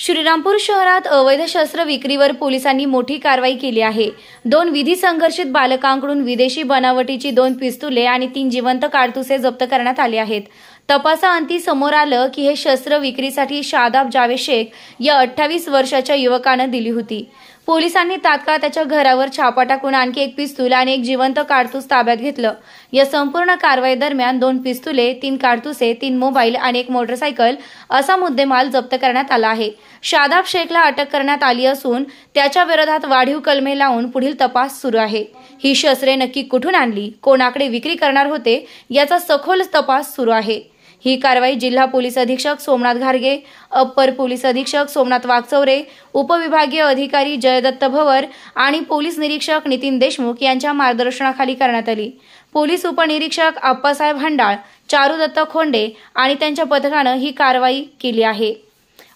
श्रीरामपूर शहरात अवैध शस्त्र विक्रीवर पोलिसांनी मोठी कारवाई केली आहे। 2 विधी संघर्षित बालकांकडून विदेशी बनावटीची 2 पिस्तुले आणि 3 जिवंत काडतुसे जप्त करण्यात आली आहेत। तपासाअंती समोर आलं की हे शस्त्र विक्रीसाठी शादाब जावेद शेख या 28 वर्षाच्या युवकानं दिली होती। पोलिसांनी तात्काळ त्याच्या घरावर छापा टाकून आणखी 1 पिस्तूल आणि 1 जिवंत काडतूस ताब्यात घेतलं। या संपूर्ण कारवाई दरम्यान 2 पिस्तुले, 3 काडतुसे, 3 मोबाईल आणि 1 मोटरसायकल असा मुद्देमाल जप्त करण्यात आला आहे। शादाब शेखला अटक करण्यात आली असून त्याच्या विरोधात वाढीव कलमे लावून पुढील तपास सुरू आहे। ही शस्त्रे नक्की कुठून आणली, कोणाकडे विक्री करणार होते याचा सखोल तपास सुरू आहे। ही कारवाई जिल्हा पोलीस अधीक्षक सोमनाथ घारगे, अप्पर पोलीस अधीक्षक सोमनाथ वागचौरे, उपविभागीय अधिकारी जयदत्त भवर आणि पोलीस निरीक्षक नितीन देशमुख यांच्या मार्गदर्शनाखाली करण्यात आली। पोलीस उपनिरीक्षक आप्पासाहेब हंडाळ, चारुदत्त खोंडे आणि त्यांच्या पथकानं ही कारवाई केली आहे।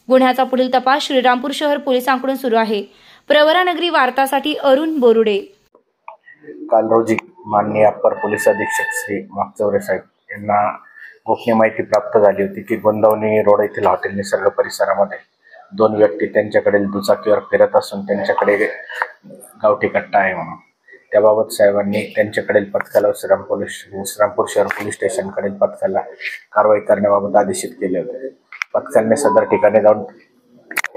गुन्ह्याचा पुढील तपास श्रीरामपूर शहर पोलिसांकडून सुरू आहे। प्रवरानगरी वार्तासाठी अरुण बोरुडे। काल रोजी माननीय अप्पर पोलीस अधीक्षक श्री वागचौरे साहेब यांना गोपनीय माहिती प्राप्त झाली होती की गोंदवणी रोड येथील हॉटेल निसर्ग परिसरामध्ये 2 व्यक्ती त्यांच्याकडे दुचाकीवर फिरत असून त्यांच्याकडे गावठी कट्टा आहे म्हणून। त्याबाबत साहेबांनी त्यांच्याकडील पथकाला श्रीरामपूर शहर पोलीस स्टेशनकडील पथकाला कारवाई करण्याबाबत आदेशित केले होते। पथकाने सदर ठिकाणी जाऊन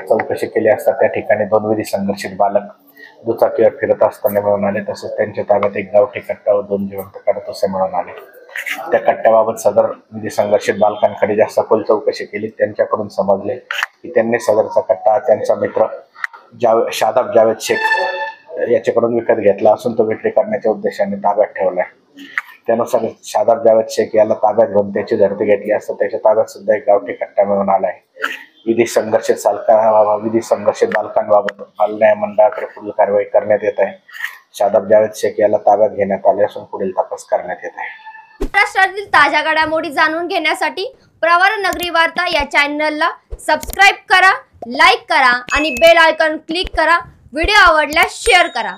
चौकशी केली असता त्या ठिकाणी 2 विधी संघर्षित बालक दुचाकीवर फिरत असताना मिळून आले। तसेच त्यांच्या ताब्यात 1 गावठी कट्टा व 2 जिवंत काडतुसे मिळून आले। त्या कट्ट्याबाबत सदर विधी संघर्षित बालकांकडे जास्त सखोल चौकशी केली। त्यांच्याकडून समजले की त्यांनी सदरचा कट्टा त्यांचा मित्र शादाब जावेद शेख याच्याकडून विकत घेतला असून तो विक्री करण्याच्या उद्देशाने ताब्यात ठेवला आहे। त्यानुसार शादाब जावेद शेख याला ताब्यात घेऊन त्याची झडती घेतली असता त्याच्या ताब्यात सुद्धा 1 गावठी कट्टा मिळून आला आहे। विधी संघर्षित बालकांबाबत बाल न्याय मंडळाकडे पुढील कारवाई करण्यात येत आहे। शादाब जावेद शेख याला ताब्यात घेण्यात आले असून पुढील तपास करण्यात येत आहे। महाराष्ट्रातील ताज्या घडामोडी जाणून घेण्यासाठी प्रवरानगरी वार्ता या चॅनलला सबस्क्राइब करा, लाईक करा आणि बेल आयकॉन क्लिक करा। व्हिडिओ आवडल्यास शेअर करा।